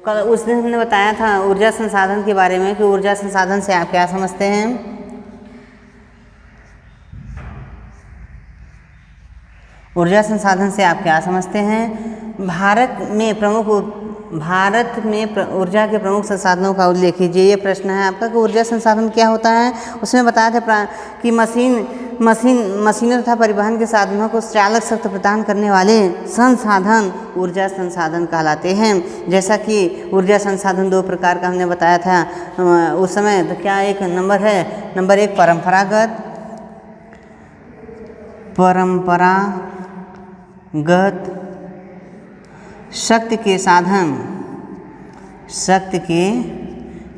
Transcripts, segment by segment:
कल उस दिन हमने बताया था ऊर्जा संसाधन के बारे में कि ऊर्जा संसाधन से आप क्या समझते हैं। ऊर्जा संसाधन से आप क्या समझते हैं। भारत में ऊर्जा के प्रमुख संसाधनों का उल्लेख कीजिए। ये प्रश्न है आपका कि ऊर्जा संसाधन क्या होता है। उसमें बताया था कि मशीनों तथा परिवहन के साधनों को चालक शक्ति प्रदान करने वाले संसाधन ऊर्जा संसाधन कहलाते हैं। जैसा कि ऊर्जा संसाधन दो प्रकार का हमने बताया था उस समय, तो क्या एक नंबर है, नंबर एक परंपरागत शक्ति के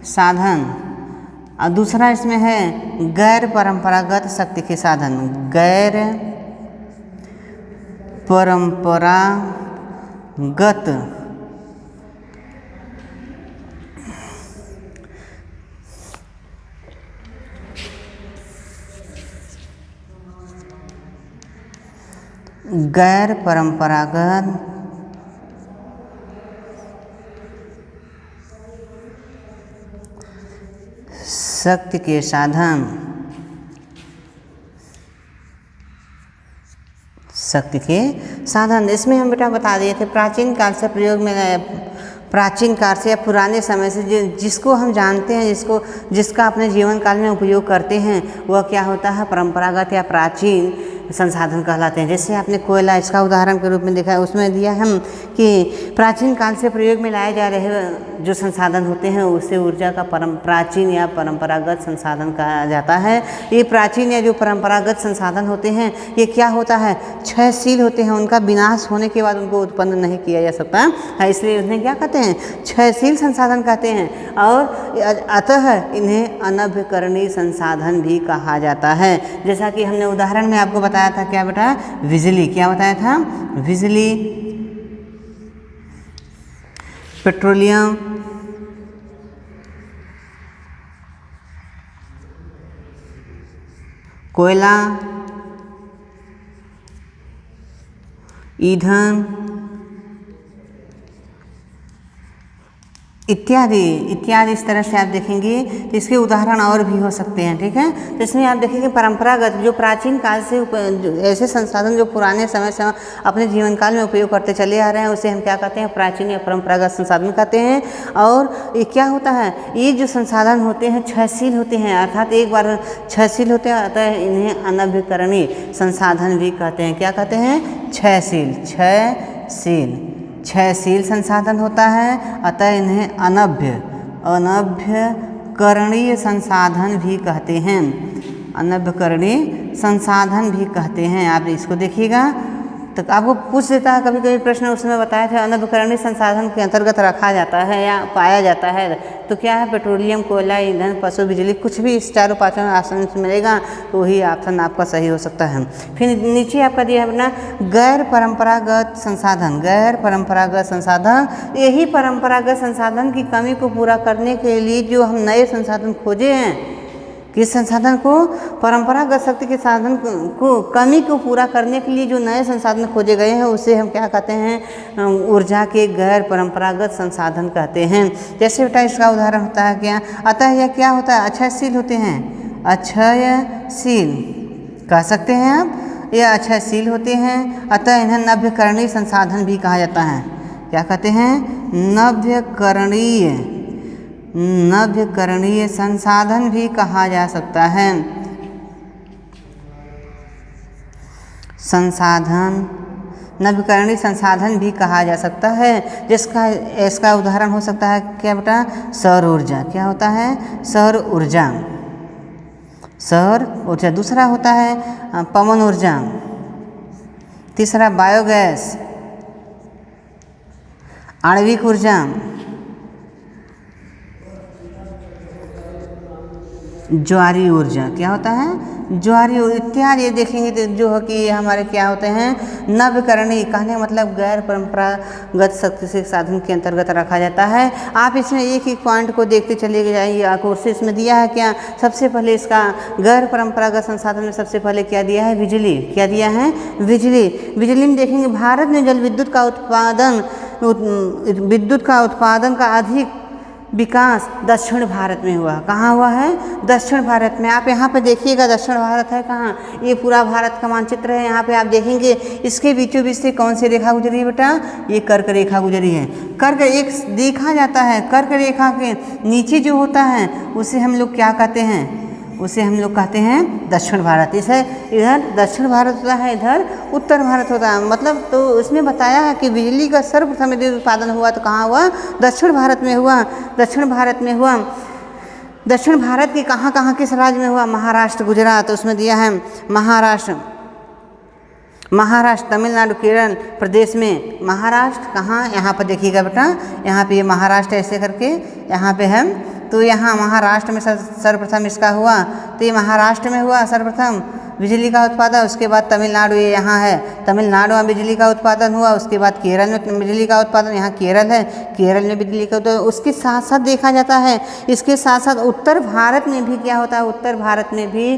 साधन और दूसरा इसमें है गैर परंपरागत शक्ति के साधन। गैर परंपरागत शक्ति के साधन इसमें हम बेटा बता दिए थे प्राचीन काल से या पुराने समय से जिसको हम जानते हैं, जिसका अपने जीवन काल में उपयोग करते हैं, वह क्या होता है, परंपरागत या प्राचीन संसाधन कहलाते हैं। जैसे आपने कोयला, इसका उदाहरण के रूप में देखा है, उसमें दिया हम कि प्राचीन काल से प्रयोग में लाए जा रहे जो संसाधन होते हैं उसे ऊर्जा का प्राचीन या परंपरागत संसाधन कहा जाता है। ये प्राचीन या जो परंपरागत संसाधन होते हैं ये क्या होता है, क्षयशील होते हैं, उनका विनाश होने के बाद उनको उत्पन्न नहीं किया जा सकता है, इसलिए उन्हें क्या कहते हैं, क्षयशील संसाधन कहते हैं। और अतः इन्हें अनभ्यकरणीय संसाधन भी कहा जाता है। जैसा कि हमने उदाहरण में आपको बताया था, क्या बेटा, बिजली। क्या बताया था, बिजली, पेट्रोलियम, कोयला, ईंधन इत्यादि इस तरह से आप देखेंगे तो इसके उदाहरण और भी हो सकते हैं। ठीक है, तो इसमें आप देखेंगे परंपरागत जो प्राचीन काल से ऐसे संसाधन जो पुराने समय से अपने जीवन काल में उपयोग करते चले आ रहे हैं उसे हम क्या कहते हैं, प्राचीन या परंपरागत संसाधन कहते हैं। और ये क्या होता है, ये जो संसाधन होते हैं क्षयशील होते हैं, अर्थात एक बार क्षयशील होते हैं, अतः इन्हें अनभ्यकरणीय संसाधन भी कहते हैं। क्या कहते हैं, क्षयशील संसाधन होता है, अतः इन्हें अनभ्यकरणीय संसाधन भी कहते हैं। अनभ्यकरणीय संसाधन भी कहते हैं। आप इसको देखिएगा तो आपको पूछ देता है कभी कभी प्रश्न, उसमें बताया था अनभ्यकरणीय संसाधन के अंतर्गत रखा जाता है या पाया जाता है तो क्या है, पेट्रोलियम, कोयला, ईंधन, पशु, बिजली, कुछ भी इस चारों पांचों ऑप्शन से मिलेगा तो वही ऑप्शन आपका सही हो सकता है। फिर नीचे आपका दिया है अपना गैर परंपरागत संसाधन। यही परंपरागत संसाधन की कमी को पूरा करने के लिए जो हम नए संसाधन खोजे हैं, किस संसाधन को, परंपरागत शक्ति के साधन को कमी को पूरा करने के लिए जो नए संसाधन खोजे गए हैं उसे हम क्या कहते हैं, ऊर्जा के गैर परंपरागत संसाधन कहते हैं। जैसे बेटा इसका उदाहरण होता है क्या, अतः यह क्या होता है, अक्षयशील होते हैं, अक्षयशील कह सकते हैं आप, यह अक्षयशील होते हैं, अतः इन्हें नभ्यकरणीय संसाधन भी कहा जाता है। क्या कहते हैं, नभ्यकरणीय संसाधन भी कहा जा सकता है। नभ्यकरणीय संसाधन भी कहा जा सकता है। इसका उदाहरण हो सकता है क्या बेटा, सौर ऊर्जा। क्या होता है, सौर ऊर्जा। दूसरा होता है पवन ऊर्जा, तीसरा बायोगैस, आणविक ऊर्जा, ज्वारी ऊर्जा, क्या होता है ज्वारी इत्यादि। ये देखेंगे तो जो है कि हमारे क्या होते हैं नवकरणीय, कहने का मतलब गैर परंपरागत शक्ति से साधन के अंतर्गत रखा जाता है। आप इसमें एक एक पॉइंट को देखते चले जाइए। आपको इसमें दिया है क्या, सबसे पहले इसका गैर परंपरागत संसाधन में सबसे पहले क्या दिया है बिजली, क्या दिया है बिजली। बिजली में देखेंगे भारत में जल विद्युत का उत्पादन का अधिक विकास दक्षिण भारत में हुआ। कहाँ हुआ है, दक्षिण भारत में। आप यहाँ पे देखिएगा दक्षिण भारत है कहाँ, ये पूरा भारत का मानचित्र है। यहाँ पे आप देखेंगे इसके बीचों बीच से कौन सी रेखा गुजरी है बेटा, ये कर्क रेखा गुजरी है। कर्क एक देखा जाता है, कर्क रेखा के नीचे जो होता है उसे हम लोग क्या कहते हैं, उसे हम लोग कहते हैं दक्षिण भारत। इसे इधर दक्षिण भारत होता है, इधर उत्तर भारत होता है। मतलब तो उसमें बताया है कि बिजली का सर्वप्रथम यदि उत्पादन हुआ तो कहाँ हुआ, दक्षिण भारत में हुआ। दक्षिण भारत में हुआ। दक्षिण भारत के कहाँ कहाँ किस राज्य में हुआ, महाराष्ट्र, गुजरात, उसमें दिया है महाराष्ट्र, तमिलनाडु, केरल प्रदेश में। महाराष्ट्र कहाँ, यहाँ पर देखिएगा बेटा, यहाँ पे ये महाराष्ट्र ऐसे करके यहाँ पे है, तो यहाँ महाराष्ट्र में सर्वप्रथम इसका हुआ, तो ये महाराष्ट्र में हुआ सर्वप्रथम बिजली का उत्पादन। उसके बाद तमिलनाडु, ये यहाँ है, तमिलनाडु में बिजली का उत्पादन हुआ। उसके बाद केरल में बिजली का उत्पादन, यहाँ केरल है, केरल में बिजली का उत्पादन। उसके साथ साथ देखा जाता है, इसके साथ साथ उत्तर भारत में भी क्या होता है, उत्तर भारत में भी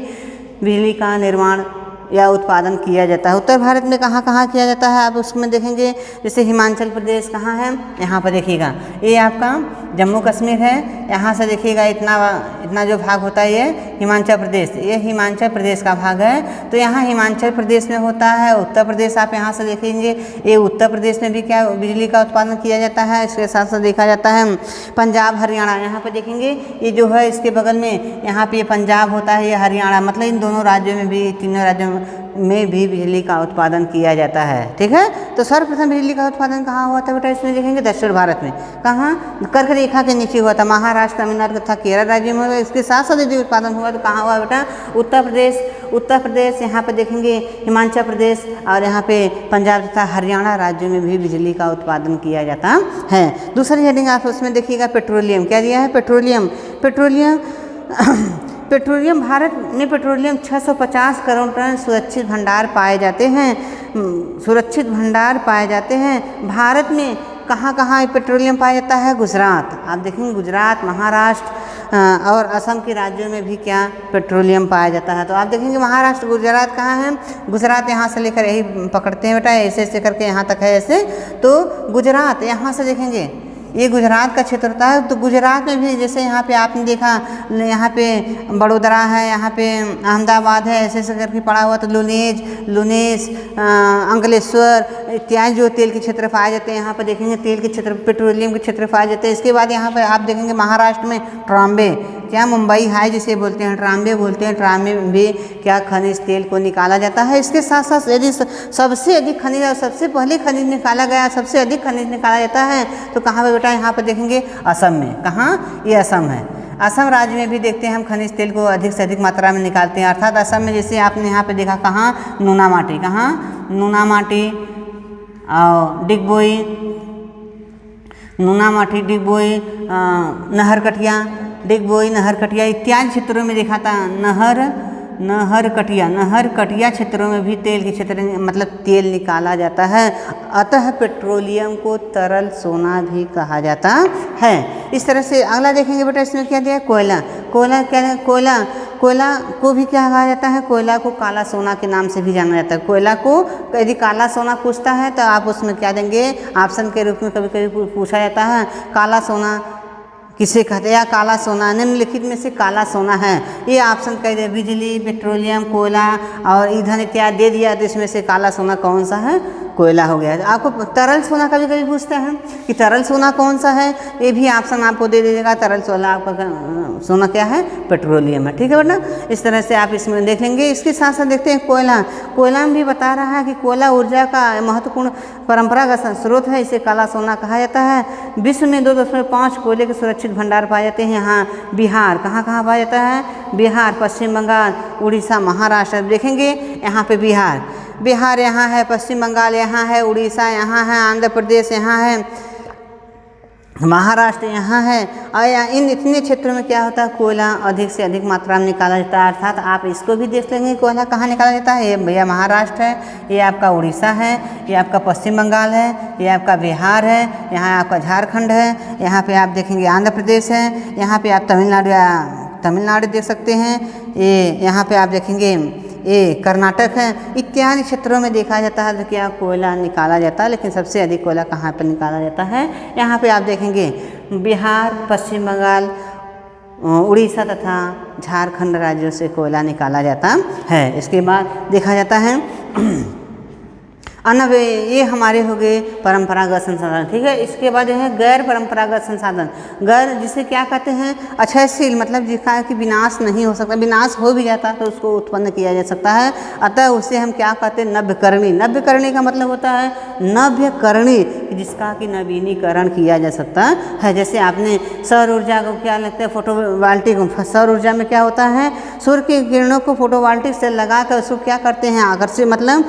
बिजली का निर्माण या उत्पादन किया जाता है। उत्तर भारत में कहाँ कहाँ किया जाता है, आप उसमें देखेंगे जैसे हिमाचल प्रदेश कहाँ है, यहाँ पर देखिएगा ये आपका जम्मू कश्मीर है। यहाँ से देखिएगा इतना जो भाग होता है ये हिमाचल प्रदेश, ये हिमाचल प्रदेश का भाग है। तो यहाँ हिमाचल प्रदेश में होता है। उत्तर प्रदेश आप यहाँ से देखेंगे, ये उत्तर प्रदेश में भी क्या बिजली का उत्पादन किया जाता है। इसके साथ साथ देखा जाता है पंजाब, हरियाणा, यहाँ पर देखेंगे ये जो है इसके बगल में यहाँ पे ये पंजाब होता है, ये हरियाणा, मतलब इन दोनों राज्यों में भी, तीनों राज्यों में भी बिजली का उत्पादन किया जाता है। ठीक है, तो सर्वप्रथम बिजली का उत्पादन कहाँ हुआ था बेटा, इसमें देखेंगे दक्षिण भारत में। कहाँ, कर्क रेखा के नीचे हुआ था, महाराष्ट्र, तमिलनाडु तथा केरल राज्य में हुआ। इसके साथ साथ यदि उत्पादन हुआ तो कहाँ हुआ बेटा, उत्तर प्रदेश, यहाँ पे देखेंगे हिमाचल प्रदेश और यहाँ पे पंजाब तथा हरियाणा राज्यों में भी बिजली का उत्पादन किया जाता है। दूसरी हेडिंग आप उसमें देखिएगा पेट्रोलियम, क्या दिया है पेट्रोलियम। भारत में पेट्रोलियम 650 करोड़ टन सुरक्षित भंडार पाए जाते हैं। भारत में कहाँ कहाँ पेट्रोलियम पाया जाता है, गुजरात, आप देखेंगे गुजरात, महाराष्ट्र और असम के राज्यों में भी क्या पेट्रोलियम पाया जाता है। तो आप देखेंगे महाराष्ट्र, गुजरात कहाँ है, गुजरात यहाँ से लेकर यही पकड़ते हैं बेटा, ऐसे ऐसे करके यहाँ तक है ऐसे। तो गुजरात यहाँ से देखेंगे ये गुजरात का क्षेत्र होता है। तो गुजरात में भी जैसे यहाँ पे आपने देखा, यहाँ पे बड़ोदरा है, यहाँ पे अहमदाबाद है, ऐसे ऐसे करके पड़ा हुआ। तो लुनेस, अंकलेश्वर इत्यादि जो तेल के क्षेत्र पाए जाते हैं, यहाँ पर देखेंगे तेल के क्षेत्र, पेट्रोलियम के क्षेत्र पाए जाते हैं। इसके बाद यहाँ पर आप देखेंगे महाराष्ट्र में ट्राम्बे, क्या मुंबई हाई जिसे बोलते हैं, ट्राम्बे बोलते हैं, ट्राम्बे में भी क्या खनिज तेल को निकाला जाता है। इसके साथ साथ यदि सबसे अधिक खनिज और सबसे पहले खनिज निकाला गया, सबसे अधिक खनिज निकाला जाता है तो कहाँ पर बेटा, यहाँ पर देखेंगे असम में। कहाँ, ये असम है, असम राज्य में भी देखते हैं हम खनिज तेल को अधिक से अधिक मात्रा में निकालते हैं। अर्थात असम में जैसे आपने यहाँ पे देखा, कहाँ, नूना माटी, कहाँ, नूना माटी और डिगबोई, नूना माटी, डिगबोई, नहरकटिया इत्यादि क्षेत्रों में देखा था। नहरकटिया क्षेत्रों में भी तेल के क्षेत्र मतलब तेल निकाला जाता है। अतः पेट्रोलियम को तरल सोना भी कहा जाता है। इस तरह से अगला देखेंगे बेटा, इसमें क्या दिया, कोयला को भी क्या कहा जाता है, कोयला को काला सोना के नाम से भी जाना जाता है। कोयला को यदि काला सोना पूछता है तो आप उसमें क्या देंगे, ऑप्शन के रूप में कभी कभी पूछा जाता है काला सोना किसे कहते हैं, या काला सोना, निम्नलिखित में से काला सोना है। ये ऑप्शन कह दे, बिजली, पेट्रोलियम, कोयला और ईंधन इत्यादि दे दिया, तो इसमें से काला सोना कौन सा है, कोयला हो गया। आपको तरल सोना कभी कभी पूछता है कि तरल सोना कौन सा है, ये भी ऑप्शन आपको दे दीजिएगा। तरल सोना आपका सोना क्या है, पेट्रोलियम है। ठीक है बेटा, इस तरह से आप इसमें देखेंगे। इसके साथ साथ देखते हैं कोयला में भी बता रहा है कि कोयला ऊर्जा का महत्वपूर्ण परंपरागत स्रोत है, इसे काला सोना कहा जाता है। विश्व में 2.5 कोयले के सुरक्षित भंडार पाए जाते हैं। यहाँ बिहार, कहाँ पाया जाता है, बिहार, पश्चिम बंगाल, उड़ीसा, महाराष्ट्र। देखेंगे यहाँ पे बिहार यहाँ है, पश्चिम बंगाल यहाँ है, उड़ीसा यहाँ है, आंध्र प्रदेश यहाँ है, महाराष्ट्र यहाँ है। और यहाँ इन इतने क्षेत्रों में क्या होता है, कोयला अधिक से अधिक मात्रा में निकाला जाता है। अर्थात आप इसको भी देख लेंगे कोयला कहाँ निकाला जाता है। ये भैया महाराष्ट्र है, ये आपका उड़ीसा है, ये आपका पश्चिम बंगाल है, ये आपका बिहार है, यहाँ आपका झारखंड है, यहाँ पे आप देखेंगे आंध्र प्रदेश है, यहाँ पे आप तमिलनाडु देख सकते हैं, ये यहाँ पे आप देखेंगे ये कर्नाटक है। इत्यादि क्षेत्रों में देखा जाता है तो क्या कोयला निकाला जाता है। लेकिन सबसे अधिक कोयला कहाँ पर निकाला जाता है, यहाँ पे आप देखेंगे बिहार, पश्चिम बंगाल, उड़ीसा तथा झारखंड राज्यों से कोयला निकाला जाता है। इसके बाद देखा जाता है अनव, ये हमारे हो गए परंपरागत संसाधन, ठीक है। इसके बाद जो है गैर परंपरागत संसाधन। गैर जिसे क्या कहते हैं, अक्षयशील, मतलब जिसका कि विनाश नहीं हो सकता, विनाश हो भी जाता तो उसको उत्पन्न किया जा सकता है। अतः उसे हम क्या कहते हैं, नव्यकरणीय। नव्यकरणीय का मतलब होता है नव्यकरणीय, जिसका कि नवीनीकरण किया जा सकता है। जैसे आपने सौर ऊर्जा को क्या लगता है, फोटोवोल्टिक। सौर ऊर्जा में क्या होता है, सूर्य की किरणों को फोटोवोल्टिक से लगा कर उसको क्या करते हैं, आकर्षित मतलब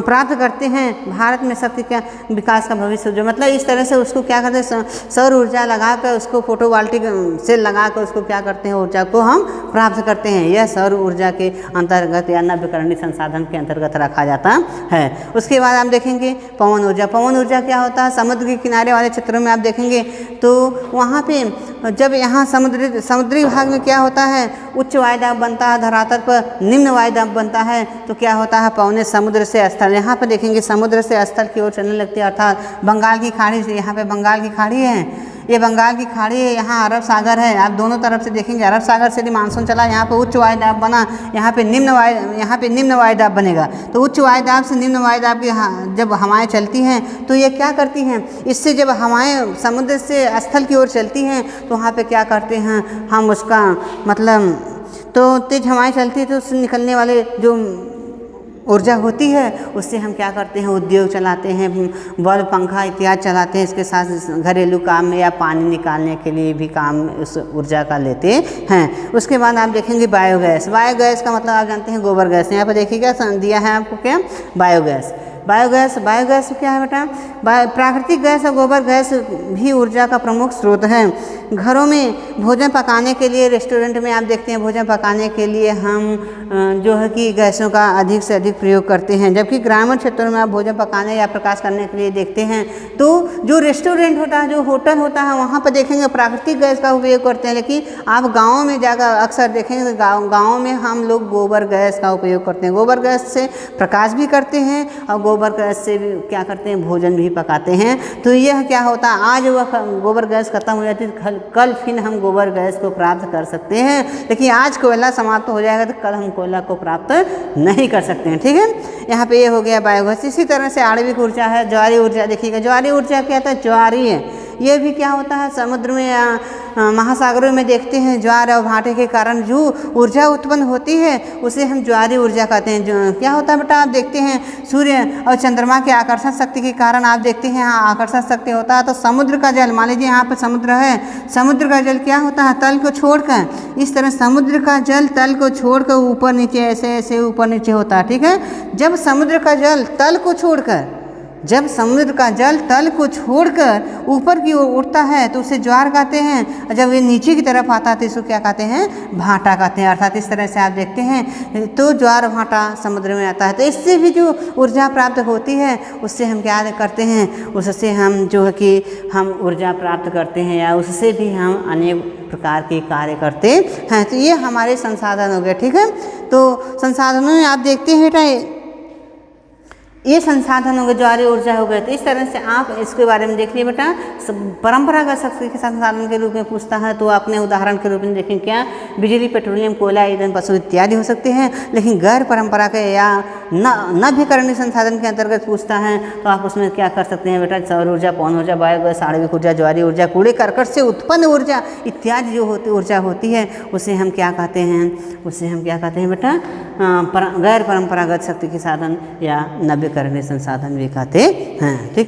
प्राप्त करते हैं। भारत में शक्ति का विकास का भविष्य जो, मतलब इस तरह से उसको क्या करते हैं, सौर ऊर्जा लगाकर उसको फोटोवोल्टिक से लगाकर उसको क्या करते हैं, ऊर्जा को हम प्राप्त करते हैं। यह सौर ऊर्जा के अंतर्गत या नव्यकरणीय संसाधन के अंतर्गत रखा जाता है। उसके बाद आप देखेंगे पवन ऊर्जा। पवन ऊर्जा क्या होता है, समुद्र के किनारे वाले क्षेत्रों में आप देखेंगे तो वहाँ पे जब यहाँ समुद्री भाग में क्या होता है, उच्च वायुदाब बनता है, धरातल पर निम्न वायुदाब बनता है, तो क्या होता है, पवने समुद्र से स्थल, यहाँ पर देखेंगे समुद्र से स्थल की ओर चलने लगती है। अर्थात बंगाल की खाड़ी से, यहाँ पे बंगाल की खाड़ी है, ये बंगाल की खाड़ी है, यहाँ अरब सागर है। आप दोनों तरफ से देखेंगे, अरब सागर से भी मानसून चला, यहाँ पे उच्च वायुदाब बना, यहाँ पे निम्न वायुदाब बनेगा। तो उच्च वायुदाब से निम्न वायुदाब की जब हवाएं चलती हैं तो ये क्या करती हैं, इससे जब हवाएं समुद्र से स्थल की ओर चलती हैं तो वहाँ पे क्या करते हैं हम, उसका मतलब तो तेज हवाएं चलती है तो उससे निकलने वाले जो ऊर्जा होती है उससे हम क्या करते हैं, उद्योग चलाते हैं, बल्ब पंखा इत्यादि चलाते हैं। इसके साथ घरेलू काम में या पानी निकालने के लिए भी काम उस ऊर्जा का लेते हैं। उसके बाद आप देखेंगे बायोगैस। बायोगैस का मतलब आप जानते हैं गोबर गैस। यहाँ पर देखिएगा दिया है आपको क्या, बायोगैस। बायोगैस क्या है बेटा, प्राकृतिक गैस और गोबर गैस भी ऊर्जा का प्रमुख स्रोत है। घरों में भोजन पकाने के लिए, रेस्टोरेंट में आप देखते हैं भोजन पकाने के लिए हम जो है कि गैसों का अधिक से अधिक प्रयोग करते हैं। जबकि ग्रामीण क्षेत्रों में आप भोजन पकाने या प्रकाश करने के लिए देखते हैं तो जो रेस्टोरेंट होता है, जो होटल होता है, वहाँ पर देखेंगे प्राकृतिक गैस का उपयोग करते हैं। लेकिन आप गाँव में जाकर अक्सर देखेंगे गाँव में हम लोग गोबर गैस का उपयोग करते हैं। गोबर गैस से प्रकाश भी करते हैं और गोबर गैस से भी क्या करते हैं, भोजन भी पकाते हैं। तो यह क्या होता है, आज वह गोबर गैस खत्म हो जाती है, कल फिर हम गोबर गैस को प्राप्त कर सकते हैं। लेकिन आज कोयला समाप्त हो जाएगा तो कल हम कोयला को प्राप्त नहीं कर सकते हैं, ठीक है। यहाँ पे ये हो गया बायोगैस। इसी तरह से आणविक ऊर्जा है, ज्वारीय ऊर्जा। देखिएगा ज्वारीय ऊर्जा क्या होता है, ज्वारीय, ये भी क्या होता है, समुद्र में या महासागरों में देखते हैं ज्वार और भाटे के कारण जो ऊर्जा उत्पन्न होती है उसे हम ज्वारीय ऊर्जा कहते हैं। जो क्या होता है बेटा, आप देखते हैं सूर्य और चंद्रमा के आकर्षण शक्ति के कारण आप देखते हैं यहाँ आकर्षण शक्ति होता है। तो समुद्र का जल, मान लीजिए यहाँ पर समुद्र है, समुद्र का जल क्या होता है, तल को छोड़कर, इस तरह समुद्र का जल तल को छोड़कर ऊपर नीचे ऐसे ऐसे ऊपर नीचे होता है, ठीक है। जब समुद्र का जल तल को छोड़कर, जब समुद्र का जल तल को छोड़कर ऊपर की ओर उठता है तो उसे ज्वार कहते हैं, और जब ये नीचे की तरफ आता है तो इसको क्या कहते हैं, भाटा कहते हैं। अर्थात इस तरह से आप देखते हैं तो ज्वार भाटा समुद्र में आता है। तो इससे भी जो ऊर्जा प्राप्त होती है उससे हम क्या करते हैं, उससे हम जो है कि हम ऊर्जा प्राप्त करते हैं या उससे भी हम अनेक प्रकार के कार्य करते हैं। तो ये हमारे संसाधन हो गए, ठीक है। तो संसाधनों में आप देखते हैं बेटा, ये संसाधन हो गए, ज्वारीय ऊर्जा हो गए। तो इस तरह से आप इसके बारे में देखिए बेटा। परंपरागत शक्ति के संसाधन के रूप में पूछता है तो आपने उदाहरण के रूप में देखें क्या, बिजली, पेट्रोलियम, कोयला, ईंधन, पशु इत्यादि हो सकते हैं। लेकिन गैर परंपरा के या नव्यकरणीय संसाधन के अंतर्गत पूछता है तो आप उसमें क्या कर सकते हैं बेटा, सौर ऊर्जा, पवन ऊर्जा, बायोगैस, आणविक ऊर्जा, ज्वारीय ऊर्जा, कूड़े करकट से उत्पन्न ऊर्जा इत्यादि जो ऊर्जा होती है उसे हम क्या कहते हैं, उसे हम क्या कहते हैं बेटा, गैर परंपरागत शक्ति के साधन या नव्यकरणीय संसाधन भी कहते हैं, ठीक है।